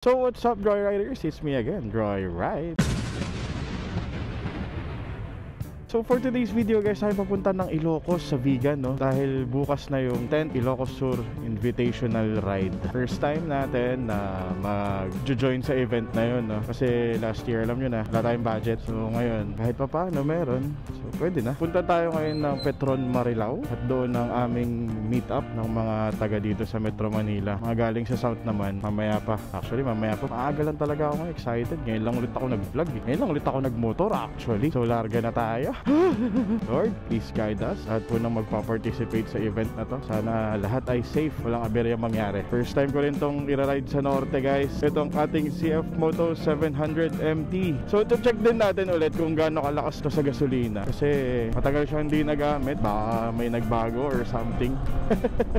So what's up, Joyriders? It's me again, Joyride. So for today's video guys, tayo papunta ng Ilocos sa Vigan, no? Dahil bukas na yung 10th Ilocos Sur Invitational Ride. First time natin na mag-join sa event na yun, no? Kasi last year, alam nyo na, wala tayong budget. So ngayon, kahit pa paano meron, so pwede na. Punta tayo ngayon ng Petron Marilao at doon ang aming meet up ng mga taga dito sa Metro Manila. Mga galing sa South naman, mamaya pa. Actually, mamaya pa. Maaga lang talaga ako, excited. Ngayon lang ulit ako nag-vlog, eh. Ngayon lang ulit ako nag-motor actually. So larga na tayo. Lord, please guide us. Lahat po nang magpa-participate sa event na to, sana lahat ay safe, walang aberya mangyari. First time ko rin tong i-ride sa norte guys. Itong ating CF Moto 700 MT. So to check din natin ulit kung gaano kalakas to sa gasolina, kasi matagal siya hindi nagamit. Baka may nagbago or something.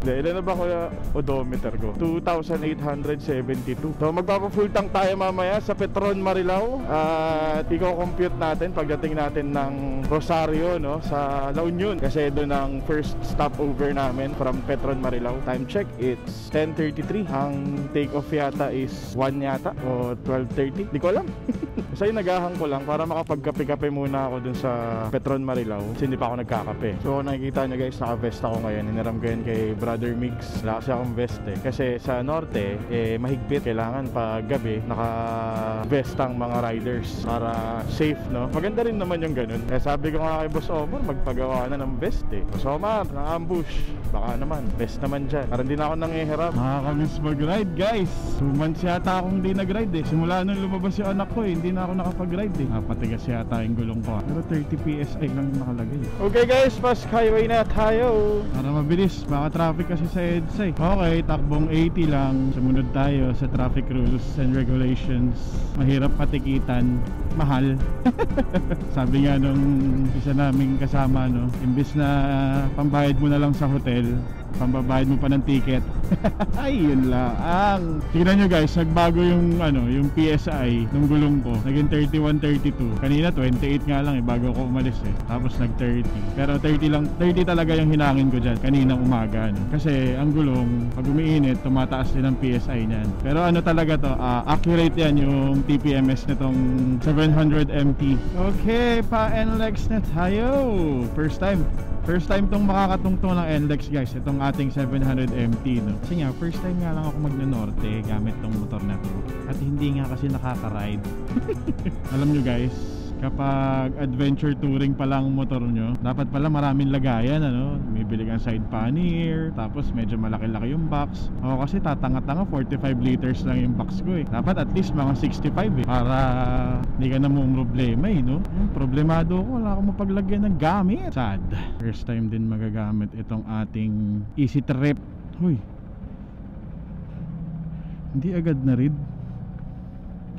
Ilan na ba ko odometer ko? 2,872. So magpapa-full tank tayo mamaya sa Petron Marilao. At i-compute natin pagdating natin ng Rosario, no, sa La Union, kasi doon ang first stopover namin from Petron Marilao. Time check, it's 10:33. Ang take off yata is 1 yata o 12:30, di ko alam. Kasi nagahang ko lang para makapagkape-kape muna ako dun sa Petron Marilao kasi hindi pa ako nagkakape. So nakikita nyo guys, naka-vest ako ngayon. Hiniram ko yun kay Brother Migs. Wala kasi akong vest eh, kasi sa norte mahigpit. Kailangan pag gabi naka-vest ang mga riders para safe, no. Maganda rin naman yung ganun. Sabi ko nga kay Boss Omar, magpagawa na ng vest eh. Boss Omar, na-ambush, baka naman, vest naman dyan para hindi na ako nangihiram. Nakakamiss mag-ride guys. 2 months yata akong hindi nag-ride eh. Simula nung lumabas yung anak ko eh, hindi na ako nakapag-ride eh. Napatigas yata yung gulong ko. Pero 30 PSI lang nakalagay. Okay guys, fast highway na tayo. Para mabilis, baka traffic kasi sa EDSA eh. Okay, takbong 80 lang. Sumunod tayo sa traffic rules and regulations. Mahirap patikitan, mahal. Sabi nga nung isa naming kasama, no, imbis na pambayad mo na lang sa hotel, pambabayad mo pa ng ticket. Ay, yun lang. Tingnan nyo guys, nagbago yung yung PSI ng gulong ko. Naging 31-32. Kanina 28 nga lang eh, bago ako umalis eh. Tapos nag 30. Pero 30 lang, 30 talaga yung hinangin ko dyan kaninang umaga, no? Kasi ang gulong, pag umiinit, tumataas din ang PSI niyan. Pero ano talaga to, accurate yan yung TPMS nitong 700 MT. Okay, pa NLEX na tayo. First time tong makakatungtong ng NLEX guys, itong ating 700 MT, no? Kasi nga, first time nga lang ako magno-norte gamit tong motor na to. At hindi nga kasi nakaka-ride. Alam nyo guys, kapag adventure touring pa lang motor nyo, dapat pala maraming lagayan, ano? Bibili kang side pannier, tapos medyo malaki-laki yung box. Ako kasi tatanga-tanga, 45 liters lang yung box ko eh. Dapat at least mga 65 eh, para hindi ka na mong problema eh, no? Problemado ko, wala akong mapaglagyan ng gamit. Sad. First time din magagamit itong ating Easy Trip. Hoy, hindi agad na read.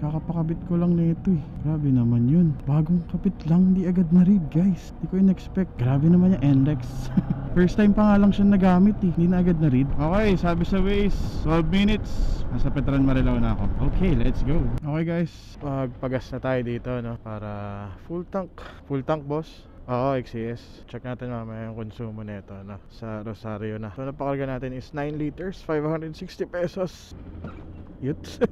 Kakapakabit ko lang nito eh. Grabe naman yun. Bagong kapit lang, hindi agad na-read guys. Hindi ko in-expect. Grabe naman yung NLEX. First time pa nga lang siya nagamit eh. Hindi na agad na-read. Okay, sabi sa Waze, 12 minutes. Nasa Petron Marilao na ako. Okay, let's go. Okay guys, pagpagas na tayo dito, no? Para full tank. Full tank boss. Oo, XCS. Check natin mamaya yung konsumo nito, no? Sa Rosario na. So napakarga natin is 9 liters, 560 pesos. Yuts.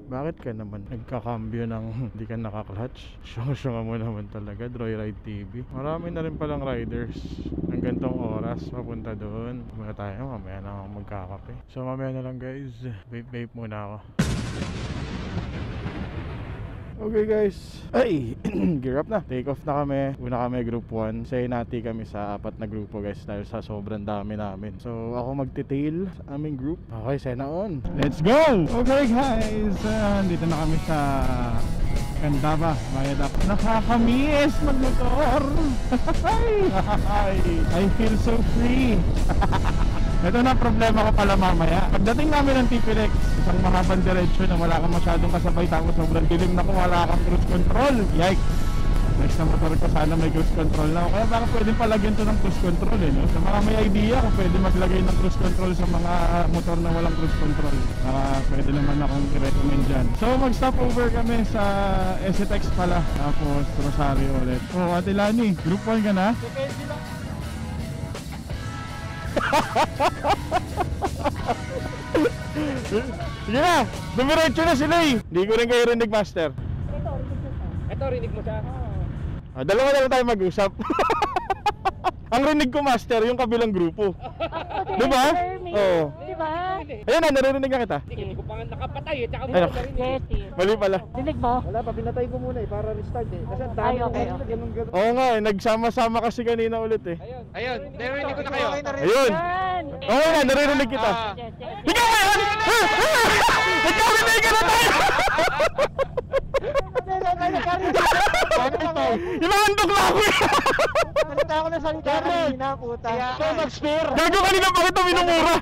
Bakit ka naman nagkakambyo ng hindi ka naka-clutch? Syunga mo naman talaga, Joyride TV. Marami na rin palang riders ng gantong oras papunta doon. Muna tayo, mamaya na ako magkakape. So mamaya na lang guys, vape muna ako. Okay guys, ay gear up na, take off na kami. Una kami group 1, say nati kami sa 4 na grupo guys, dahil sa sobrang dami namin. So ako magtitail sa aming group. Okay, sena on, let's go! Okay guys, dito na kami sa Candaba, Viaduct. Nakakamiss magmotor. I feel so free. Ito na problema ko pala mamaya. Pagdating namin ng TPLEX, isang mahabang diretsyo na wala kang masyadong kasabay, tapos sobrang dilim na kung wala kang cruise control. Yikes! Next na motor ko, sana may cruise control na. Kaya baka pwede palagyan to ng cruise control eh, no? Sa mga may idea kung pwede maglagay ng cruise control sa mga motor na walang cruise control, pwede naman akong i-recommend dyan. So mag-stop over kami sa STX pala, tapos Rosario ulit. Oh, Ate Lani, group 1 ka na? Depende lang. Sige na, dumiretso na sila eh. Hindi ko rin kayo rinig, Master. Ito, rinig mo siya. Dalawa na lang tayo mag-usap. Ang rinig ko, Master, yung kabilang grupo. Diba? Oo. Diba? Ayun na, naririnig na kita. Hindi ko pa nga nakapatay eh, tsaka mo Ayun. narinig. Mali pala. Dinig mo? Wala pa, pinatay ko muna eh, para restart eh. Kasi ang Ay, dami okay, ko okay. ganun. Oo nga eh, nagsama-sama kasi kanina ulit eh. Ayun, narinig ko na kayo. Ayun. Yan! Oo nga, naririnig kita. Yes, yes, yes. Ikaw ngayon! Nagkarinig ka na tayo! Inahandok na ako eh! Salita ako na salita kanina, puta. Ikaw mag-spare. Gago kanina pa kita minumura!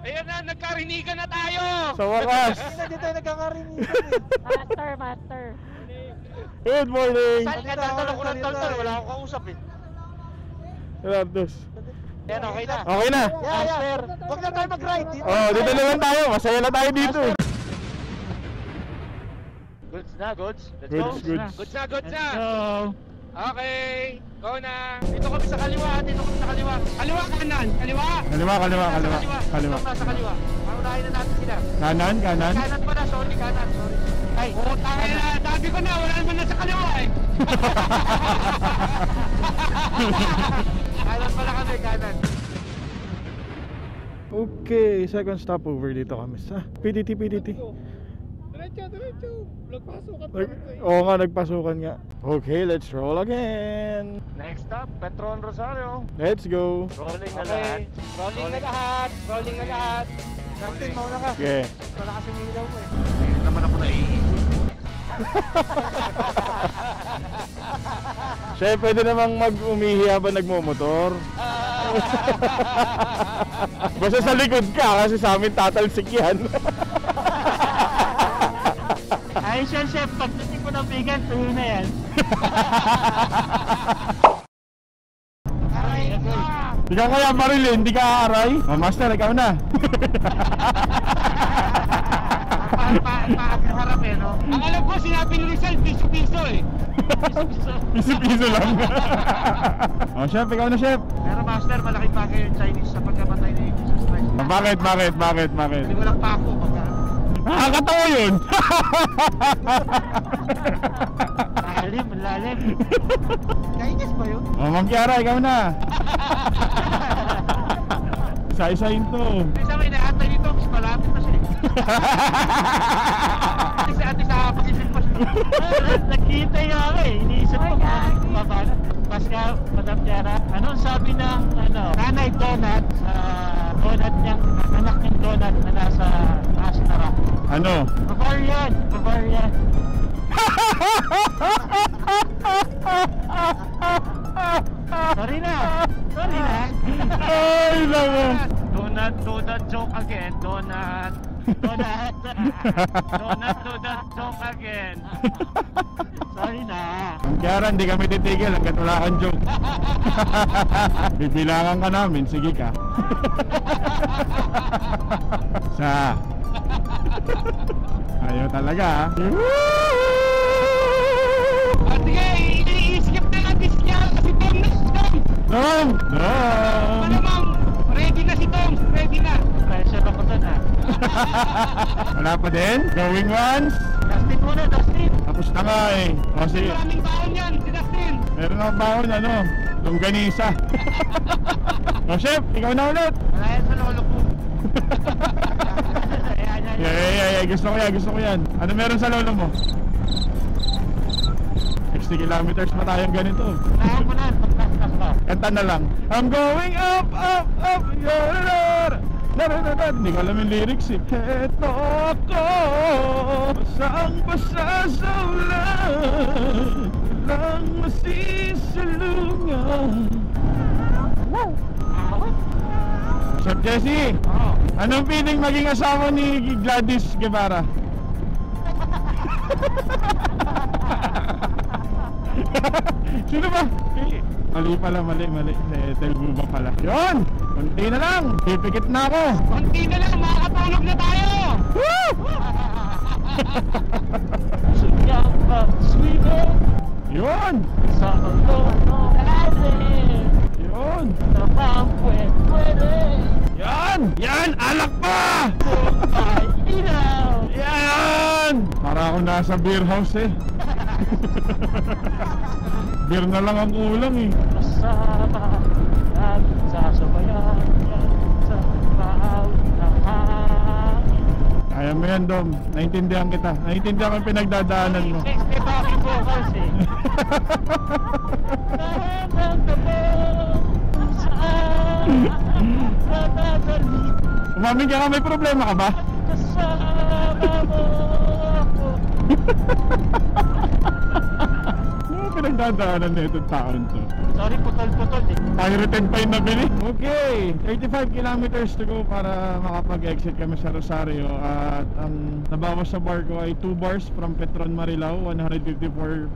Ayan na, nagkarinigan na tayo! Sa wakas! Hindi tayo nagkakarinigan Master, master. Good morning! Saan ka tatalong ko ng taltal? Wala akong kausap eh. Gerardos. Yan, okay na. Okay na? Master, huwag na tayo mag-ride. Oh, dito naman tayo. Masaya na tayo dito eh. Goods na, goods. Let's go. Goods, goods. Goods na, goods na. Go! Okay, go na. Dito kami sa kaliwa, dito kami sa kaliwa. Kaliwa, kanan, kaliwa. Kaliwa, kaliwa, kaliwa. Kaliwa. Stop nasa kaliwa. Paunahin na natin sila. Kanan, kanan. Kanan pala, sorry, kanan, sorry. Ay, tayo na, sabi ko na, wala naman na sa kaliwa eh. Kanan pala kami, kanan. Okay, second stopover dito kami sa PDT. Diretso. Nagpasukan Oo nga, nagpasukan nga. Okay, let's roll again. Next stop, Petron Rosario. Let's go. Rolling na lahat. Rolling na lahat. Rolling na lahat. Captain, mauna ka. Okay. Wala kasi milaw mo eh. Ngayon naman ako naiisip. Chef, pwede namang mag-umihi habang nagmumotor. Basta sa likod ka kasi sa amin tatalsik yan. Ayos yan, chef. Pagdating ko ng vegan, tuloy na yan. Aray ka! Ikaw kaya Marilyn, hindi ka aaray? Oh, Master, ikaw na. Harap eh, no? Ang alam ko, sinabi ni Rizal, piso-piso eh. Piso-piso lang. Oh, chef, ikaw na, chef. Pero master, malaking bagay yung Chinese sa pagkamatay ni Jesus Christ. Bakit? Hindi walang pako pagka... Nakakatawa yun. Lalim. Kainis ba yun? Oh, Ma'am Kiara, ikaw na. Isa-isahin to. Isa may naatay nito, mas malapit na siya. Kasi ate sa Pacific pa siya. Nagkita yung ako eh. Iniisip ko paano. Pascal, Madam Kiara, anong sabi ng nanay Donut sa donut niyang, anak niyang donut na nasa taas na rock? Ano? Bavarian. Sorry na. Ay, naku. Donut joke again. Donut joke again. Sorry na. Ma'am Kiara, hindi kami titigil hanggat wala kang joke. Bibilangan ka namin, sige ka. Sa ayaw talaga ha. Sige, i-skip na natin siya kasi Tom na si Tom. Tom! Malamang, ready na si Tom. Ready na. Pressure ako doon ha. Wala pa din? Going once? Dustin muna, Dustin. Tapos na nga eh. O sige. Maraming taon yan, si Dustin. Meron akong baon longganisa. O chef, ikaw na ulit. Wala yan sa lolo ko. Yeah. Gusto ko yan. Ano meron sa lolo mo? 60 kilometers pa tayong ganito. Kaya mo na, pagkastas ka. Kanta na lang. I'm going up. Hindi ko alam yung lyrics eh. Heto ako, basang-basa sa ulan, walang masisalungan. Chef Jesse, anong feeling maging asawa ni Gladys Guevara? Sino ba? Mali. Si Ethel Guba pala. Yun! Konti na lang! Pipikit na ako! Konti na lang, makakatulog na tayo! Woo! Yun! Yun! Yan! Yan! Alak pa! Ay, ilaw! Yan! Para ako nasa beer house eh. Beer na lang ang kulang eh. Kasama at sasabayan yan sa bawat hangin. Kaya mo yan, Dom. Naintindihan kita. Naintindihan ko yung pinagdadaanan mo. 60 backing vocals eh. Naramdaman kung saan nadadali. Umamin ka, may problema ka ba? Kasama mo ako. Ano pinagdadaanan na itong taon to? Sorry, putol-putol eh. Pirated pa yung nabili. Okay, 35 kilometers to go para makapag-exit kami sa Rosario. At ang nabawas sa bar ko ay 2 bars from Petron Marilao, 154.6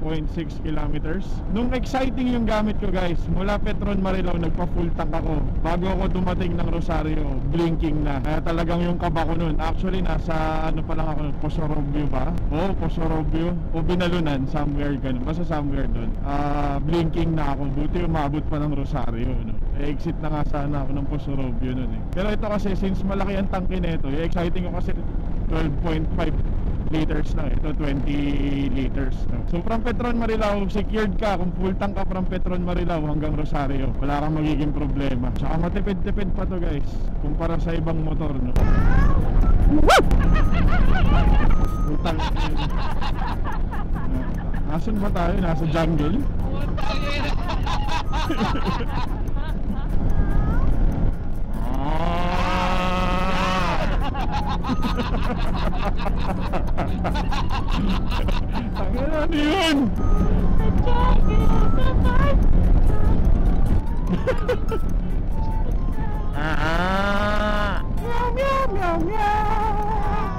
kilometers. Nung exciting yung gamit ko guys, mula Petron Marilao nagpa-full tank ako. Bago ako dumating ng Rosario, blinking na. Kaya talagang yung kaba ko nun. Actually, nasa ano pa lang ako, Posorobio ba? Oo, Posorobio. O Binalunan, somewhere ganun. Basta somewhere doon. Blinking na ako. Buti umabot pa ng Rosario, no? Exit na nga sana ako ng Posorobio nun eh. Pero ito kasi, since malaki ang tangke nito, yung exciting ko kasi 12.5 liters na. Ito 20 liters, no? So from Petron Marilao, secured ka. Kung full tank ka from Petron Marilao hanggang Rosario, wala kang magiging problema. Tsaka matipid-tipid pa to guys, kumpara sa ibang motor, no? Utang. Nasaan ba tayo? Nasa jungle? Ano yun? Meow meow meow meow.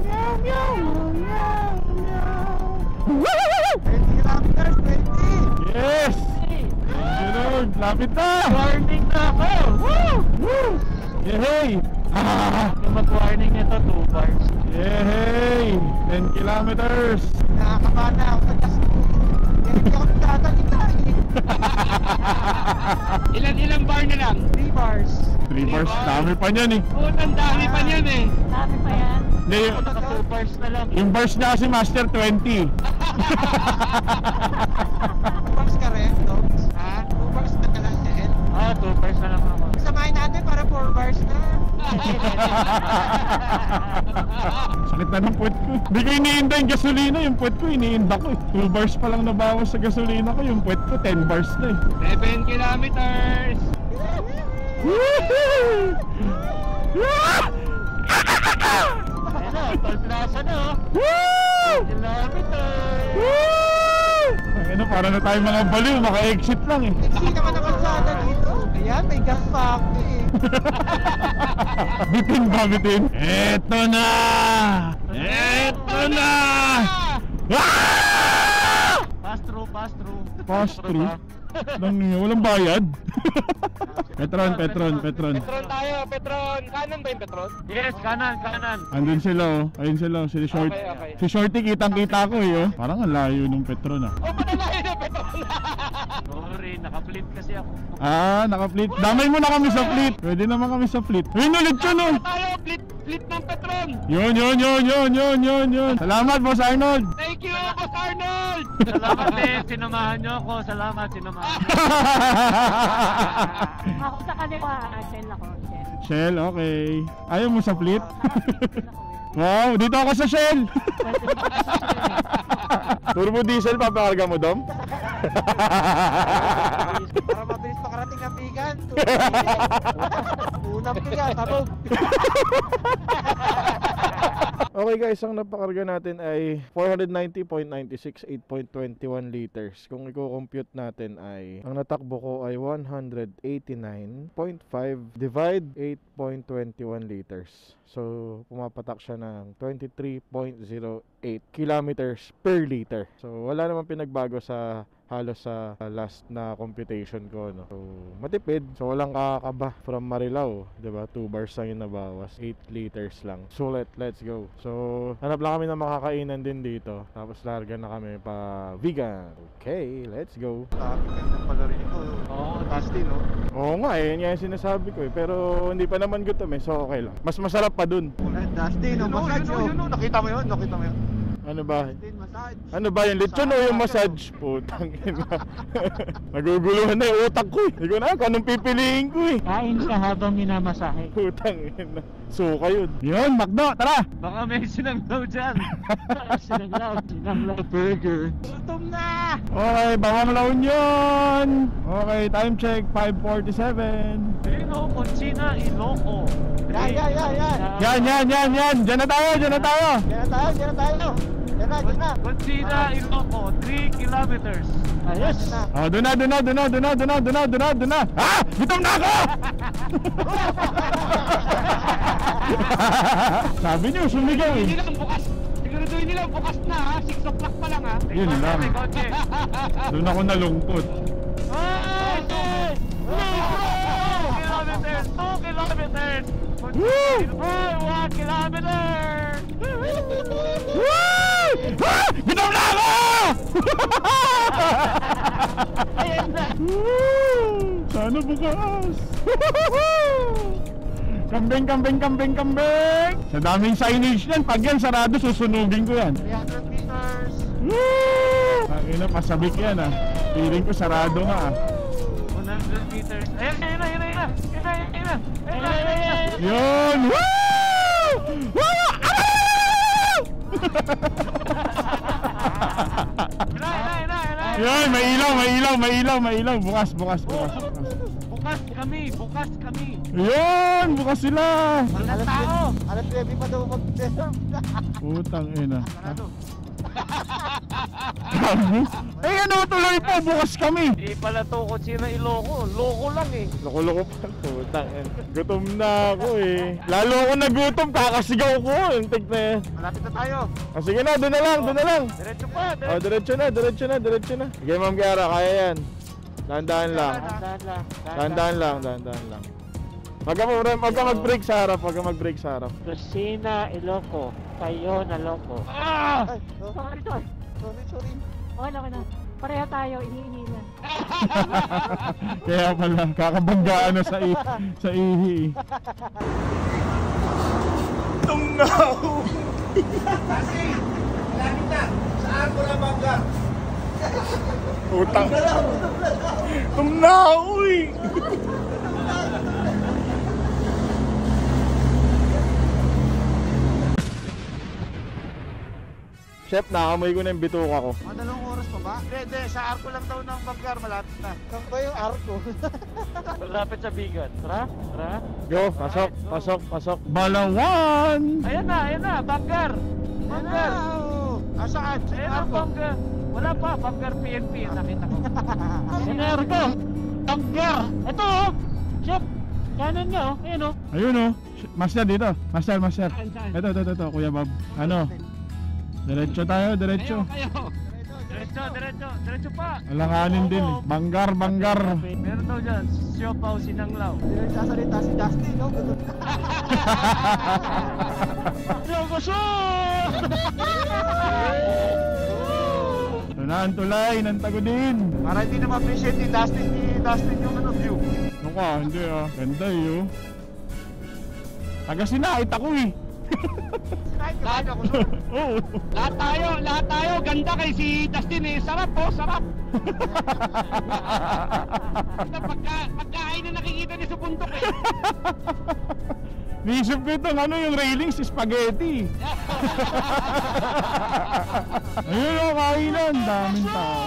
Meow meow meow meow. 20 kilometers, 20! Yes! Sunod, lapit na! Warning na ako! Woo! Woo! Yehey! Yung mag-warning nito, 2 bars. Yehey! 10 kilometers! Nakakaba na ako sa gas ko. Hindi ako nagtatalita eh. Ilang bar na lang? 3 bars. 3 bars, dami pa niyan eh. Ang dami pa niyan eh. Sabi pa yan. Hindi, Naka 2 bars na lang. yung bars niya kasi Master 20. 2 bars ka rin, dogs. Ha? 2 bars na ka lang din. 2 bars na lang ako. Samahin natin para 4 bars na. Sakit na ng puwet ko. Hindi ko iniinda yung gasolina, yung puwet ko iniinda ko eh. 2 bars pa lang nabawas sa gasolina ko, yung puwet ko 10 bars na eh. 7 kilometers! Woohoo! Ayun na, toll plaza na oh. Woo! Kilometers! Woo! Ano, para na tayo mga baliw, maka-exit lang eh. Hindi naman ang kalsada dito. Ayan, may gas pa ako eh. Bitin ba, bitin? Eto na! Eto na! Ah! Pass through, pass through. Pass through? Lang niya, walang bayad. Petron. Petron tayo, Petron. Kanan ba yung Petron? Yes, kanan. Andun sila oh. Ayun sila oh. Si Short. Okay. Si Shorty kitang-kita ko eh oh. Parang ang layo nung Petron ah. Panalayo na Petron! Sorry, naka-fleet kasi ako. Naka-fleet. Damay mo na kami sa fleet. Pwede naman kami sa fleet. Ayun ulit yun oh. Tayo, fleet ng Petron! Yun. Salamat, Boss Arnold. Thank you, Boss Arnold! Salamat din, sinamahan niyo ako. Salamat, sinamahan niyo. Ako sa kaliwa. Shell ako. Shell, okay. Ayaw mo sa fleet? Shell ako eh. Wow, dito ako sa Shell. Pwede mo sa Shell eh. Turbo diesel, papakarga mo, Dom? Para mabilis makarating ng vegan. Unang biga, sabog. Okay guys, ang napakarga natin ay 490.96, 8.21 liters. Kung i-compute natin ay, ang natakbo ko ay 189.5 divide 8.21 liters. So, pumapatak siya ng 23.08 kilometers per liter. So, wala naman pinagbago sa halos sa last na computation ko, no? So matipid, so walang kakaba from Marilao, 'di ba? 2 bars lang yung nabawas, 8 liters lang. Sulit, let's go. So hanap lang kami ng makakainan din dito, tapos larga na kami pa vegan. Okay, let's go. Sabi ka na pala rin ito. Oo, Dusty, no? Oo nga eh, yun nga yung sinasabi ko eh, pero hindi pa naman gutom eh, so okay lang. Mas masarap pa dun. Dusty, no? Massage, no? Nakita mo yun? Nakita mo yun? Ano ba? Dusty, massage. Ano ba yung lechon o yung massage? Putang ina. Naguguluhan na yung utak ko eh. Hindi ko na kung anong pipiliin ko eh. Kain ka habang minamasahe. Putang ina. Suka yun. Yun, Macdo, tara! Baka may sinanglaw dyan. Sinanglaw burger. Gutom na! Okay, bawang laon yun! Okay, time check, 5:47. Pino, Conchina, Iloco. Yan. Yan! Diyan na tayo! Yan na tayo. Yan na. Conchina, Iloco, 3 kilometers. Ayos! Oh, doon na! Ah! Gutom na ako! Sabi niyo, sumigaw eh. Hindi lang bukas. Siguraduhin nila bukas na ha. 6 o'clock pa lang ha. Yun lang. Doon ako nalungkot. 2 kilometers. Woo! 1 kilometer. Woo! Ah! Gutom na ako! Ayan na. Woo! Sana bukas. Kambing! Sa daming signage yan, pag yan sarado, susunugin ko yan. 300 meters. Woo! Ang ina, pasabik yan ah. Feeling ko sarado nga ah. 100 meters. Ayan na. Yun! Woo! Woo! Ah! Yan, may ilaw. Bukas. Bukas kami. Yun, bukas sila. Walang tao. Alas 9 pa daw mag-deserve. Putang ina. Eh ano tuloy po, bukas kami. Hindi pala to Conchina, Iloco. Loko lang eh. Loko pa, putang ina. Gutom na ako eh. Lalo ako nagutom, kakasigaw ko. Yung tig na yan. Malapit na tayo. Sige na, doon na lang. Diretso pa. Oh, diretso na. Sige Ma'am Kiara, kaya yan. Dahan-dahan lang. Huwag ka mag-break sa harap, Conchina, Iloco. Kayo na loko. Ay, Sorry. sorry. Okay na. Pareha tayo, iniinila. Kaya pala, kakabanggaan na sa ihi. Tungnaw! Kasi, langit na. Saan ko na bangga? Utang. Tungnaw! Chef, nakamoy ko na yung bituka ko. Dalawang oras pa ba? Hindi. Sa arko lang daw ng Banggar. Malapit na. Saan ba yung arko? Malapit sa Bigan. Tara. Go, pasok. Balawan! Ayan na. Banggar. Asaan? Ayan na, Banggar. Wala pa. Banggar PNP. Nakita ko. Ayan na, Arko. Banggar. Ito oh. Chef. Kanan niya oh. Ayan oh. Ayun oh. Master dito. Master. Ito, Kuya Bob. Ano? Diretso tayo. Kayo. Diretso pa. Alanganin din. Banggar. Meron daw dyan. Siopaw Sinanglaw. Hindi na sasalita si Dusty, no? Tunaan tulay ng Tagudin. Para hindi na ma-appreciate ni Dusty yung view. Mukha, hindi ah. Ganda yun. Taga sinait ako eh. Lahat ako doon. Oo. Lahat tayo. Ganda kay si Dustin eh. Sarap po, sarap. Pagkain na nakikita niya sa bundok eh. Niisip ko itong yung railings, spaghetti. Ayun o, kainan. Daming tao.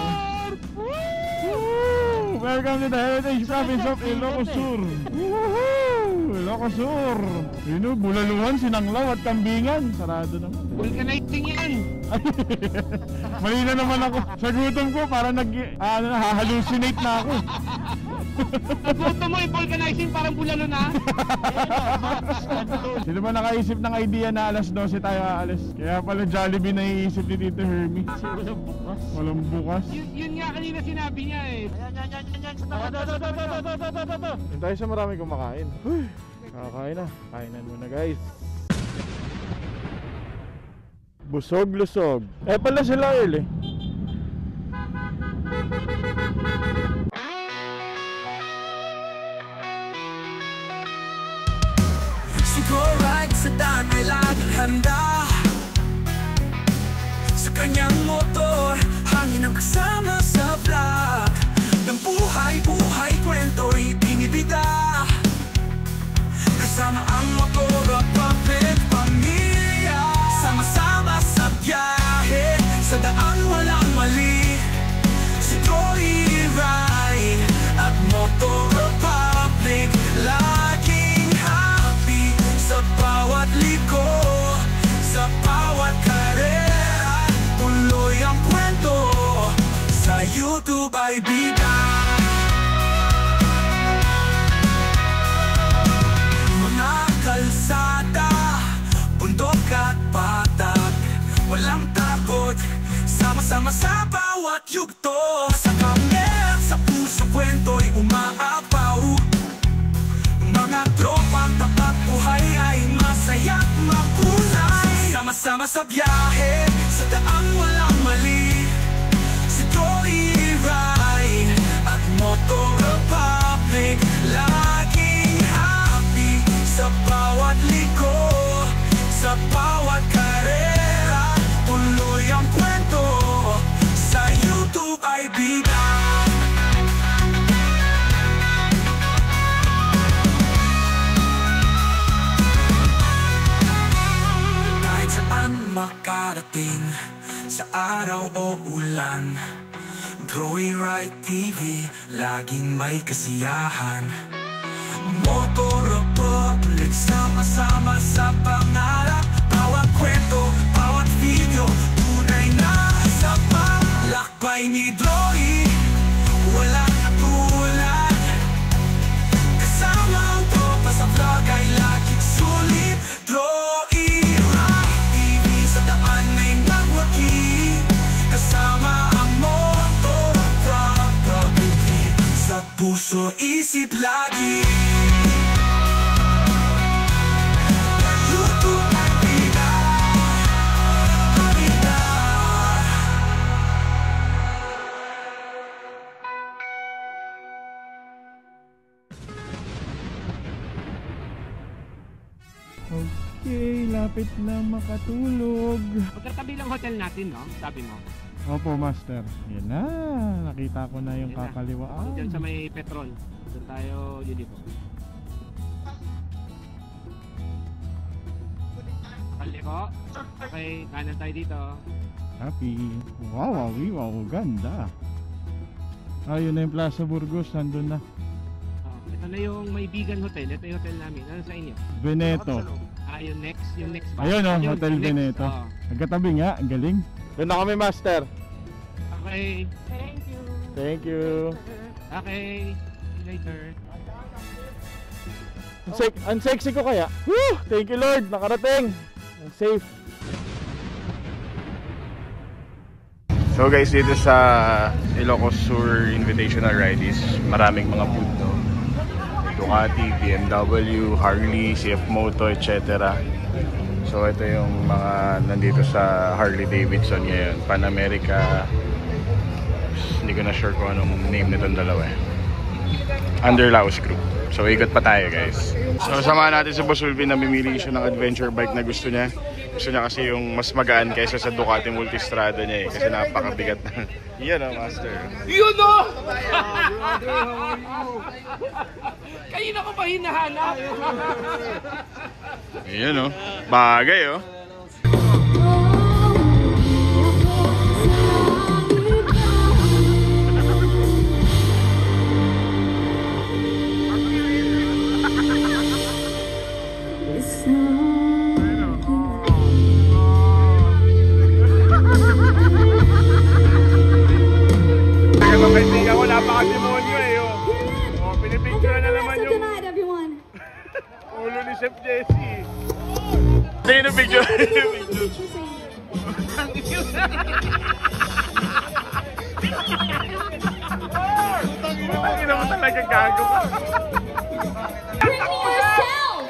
Woo! Welcome to the Heritage Province of Ilocos Sur. Woohoo! Ilocos Sur. Yun o, Bulaluhan, Sinanglaw at Kambingan. Sarado naman. Vulcanizing yan. Mali na naman ako. Sa gutom ko, parang hahalucinate na ako. Pagboto mo, i-vulcanizing parang bulalo na. Sino ba nakaisip ng idea na alas 12 tayo aalis? Kaya pala Jollibee naiisip ni Tito Hermie. Walang bukas. Walang bukas. Yun nga kanina sinabi niya eh. Yan. Sa tapat. Yun tayo sa marami kumakain. Huy, kakain na. Kainan muna guys. Busog-lusog. Eh pala sila Earl eh. Siguro ay sa daan ay laging handa. Sa kanyang motor, hangin ang kasama sa vlog. Ng buhay, kwento'y binibida. Kasama ang motor at papit pamilya. Sama-sama sa biyahe, sa daan walang mali. Si Troy Rai at Motor Republic, laging happy sa bawat liko, sa bawat karera. Tuloy ang kwento, sa YouTube ay bida. Mga kalsada, bundok at patag, walang takot, sama-sama sa bawat yugto. Sa kamer, sa puso kwento'y umaapaw. Mga tropang tapat buhay ay masaya't makulay. Sama-sama sa biyahe, sa daang walang mali. Si Troy Rai at Motor Republic, laging happy sa bawat liko, sa bawat karera. Tuloy ang kwento, sa YouTube ay bida. Kahit saan makarating, sa araw o ulan, Troy Rai TV, laging may kasiyahan. Motor Republic, sama-sama sa pangarap. Bawat kwento, bawat video, tunay na sa paglakbay ni Troy, walang katulad. Kasama ang tropa sa vlog ay laging sulit. Troy Rai TV, sa daan ay nagwaki. Kasama ang Motor Republic, sa puso isip lagi. YouTube ay bida, bida. Okay, lapit na makatulog. Magkatabi lang hotel natin, no? Sabi mo. Opo, master. Yan na. Nakita ko na yung Yan na. kakaliwaan. Diyan sa may petrol. Doon tayo, Unipo. Kaliko. Okay, kanan tayo dito. Happy. Wow, wow, ganda. Ayun na yung Plaza Burgos. Nandun na. Ito na yung Maibigan Hotel. Ito yung hotel namin. Ano sa inyo? Veneto. Yung next ba? Ayun, oh, Yun, Hotel yung next. Veneto. Oo. Nagkatabi nga. Ang galing. Doon na kami, master. Okay. Thank you. Thank you. Okay. See you later. Ang sexy ko kaya. Woo! Thank you Lord, nakarating. Ang safe. So guys, dito sa Ilocos Sur Invitational Ride is maraming mga food to. Ducati, BMW, Harley, CF Moto, etc. So ito yung mga nandito sa Harley Davidson ngayon. Pan America. Hindi ko na sure kung anong name nitong dalawa eh. Under Laos Group. So ikot pa tayo guys. So samahan natin si Boss Ulvin na mimili siya ng adventure bike na gusto niya. Gusto niya kasi yung mas magaan kaysa sa Ducati Multistrada niya eh. Kasi napakabigat na. Yan o, master. Yun o! Kayo na ko ba hinahanap? Yan o. Bagay o. Kaya mga kaibigan ko, napaka-demonyo eh. Oh. picture sa inyo. Tangina mo talaga gago ka. Bring me yourself!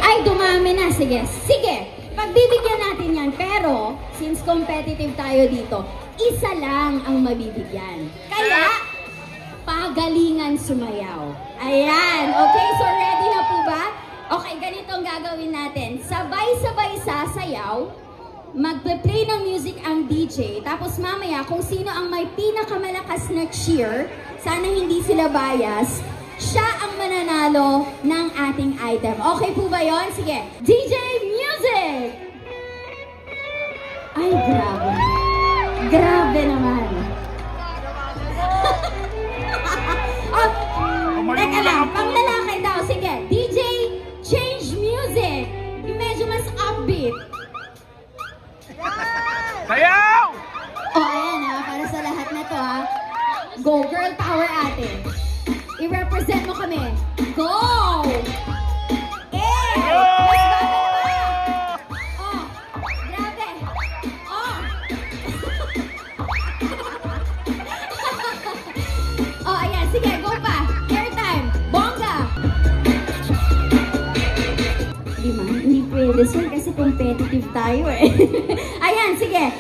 Ay, dumami na. Sige, sige. Pagbibigyan natin yan. Pero, since competitive tayo dito, isa lang ang mabibigyan. Kaya, pagalingan sumayaw. Ayan. Okay, so ready na po ba? Okay, ganito ang gagawin natin. Sabay-sabay sasayaw. Magpe-play ng music ang DJ. Tapos mamaya, kung sino ang may pinakamalakas na cheer, sana hindi sila bias, siya ang mananalo ng ating item. Okay po ba yun? Sige. DJ Music! Ay, grabe. Grabe naman. Oh, teka lang. Pang lalaki daw. Sige. DJ Change Music. Yung medyo mas upbeat. Sayaw! Oh, ayan ha. Para sa lahat na to ha. Go, girl power ate. I-represent mo kami. Go! Eh! Mas bago pa! Oh! Grabe! Oh! Oh, ayan. Sige, go pa. Airtime. Bongga! Di ba? Hindi pwede, sir, kasi competitive tayo eh. Ayan, sige.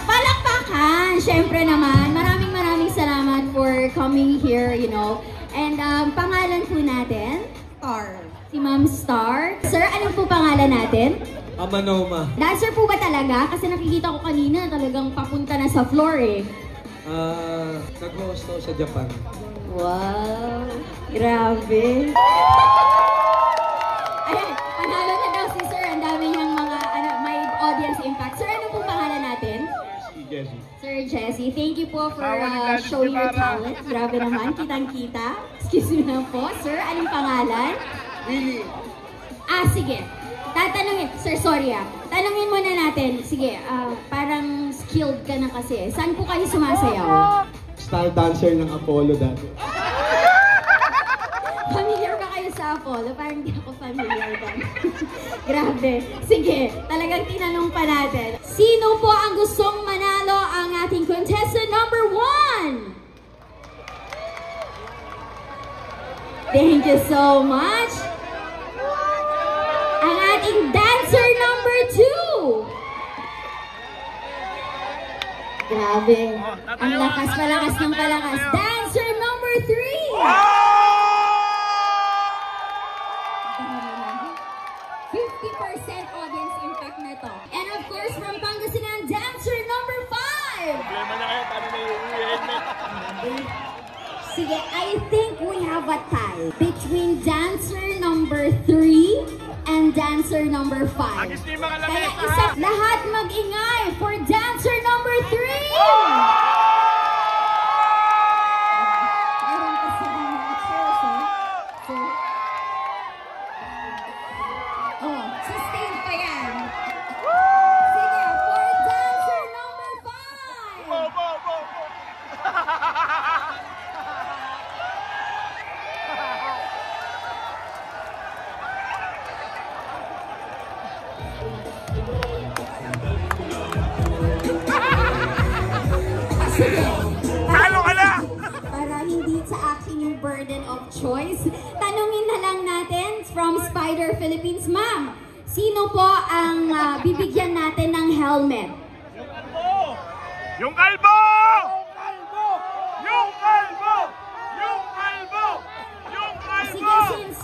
Palakpakan! Siyempre naman, maraming salamat for coming here, you know. And pangalan po natin? Star. Si Ma'am Star. Sir, ano po pangalan natin? Amanoma. Dancer po ba talaga? Kasi nakikita ko kanina talagang papunta na sa floor eh. Nag-host ako sa Japan. Wow! Grabe! Ayan, panalo na daw si Sir. Ang dami niyang mga, may audience impact. Sir, ano po pangalan natin? Jesse. Sir Jesse, thank you po for showing your talent. Grabe naman, kitang-kita. Excuse me lang po. Sir, anong pangalan? Willie. Sige. Tatanungin. Sir, sorry Tanungin muna natin. Sige, parang skilled ka na kasi. Saan po kayo sumasayaw? Star dancer ng Apollo dati. Familiar ba kayo sa Apollo? Parang hindi ako familiar din. Grabe. Sige, talagang tinanong pa natin. Sino po ang gustong manalo ang ating contestant number 1? Thank you so much. Ang ating dancer number 2. Grabe. Ang lakas, palakas ng palakas. Dancer number 3. 50% audience impact na to. And of course, from Pangasinan, dancer number 5. Problema na kayo, paano na iuwi? Sige, I think we have a tie between dancer number 3 and dancer number 5. Kaya lahat mag-ingay for dancer number 3! Meron kasi mga chairs, eh. Sustain pa yan. Sige, for dancer number 5! Sige. Talo ka na! Para hindi sa akin yung burden of choice, tanungin na lang natin from Spider Philippines. Ma'am, sino po ang bibigyan natin ng helmet? Yung kalbo! Yung kalbo! Yung kalbo! Yung kalbo! Sige, since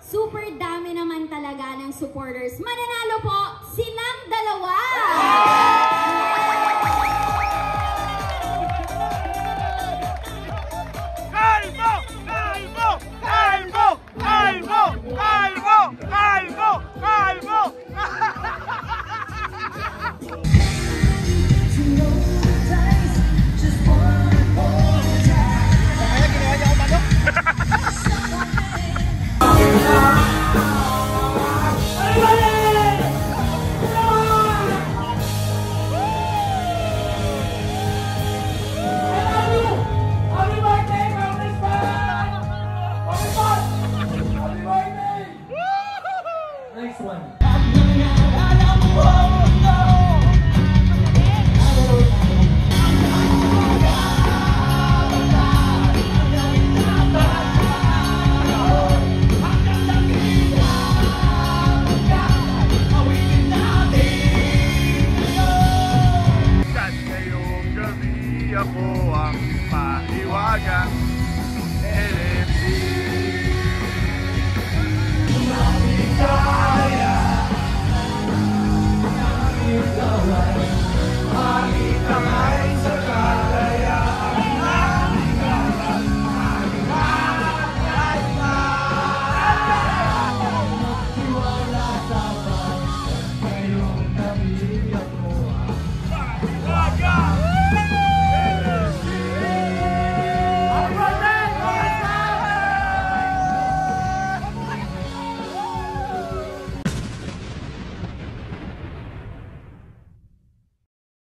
super dami naman talaga ng supporters, mananalo po silang dalawa!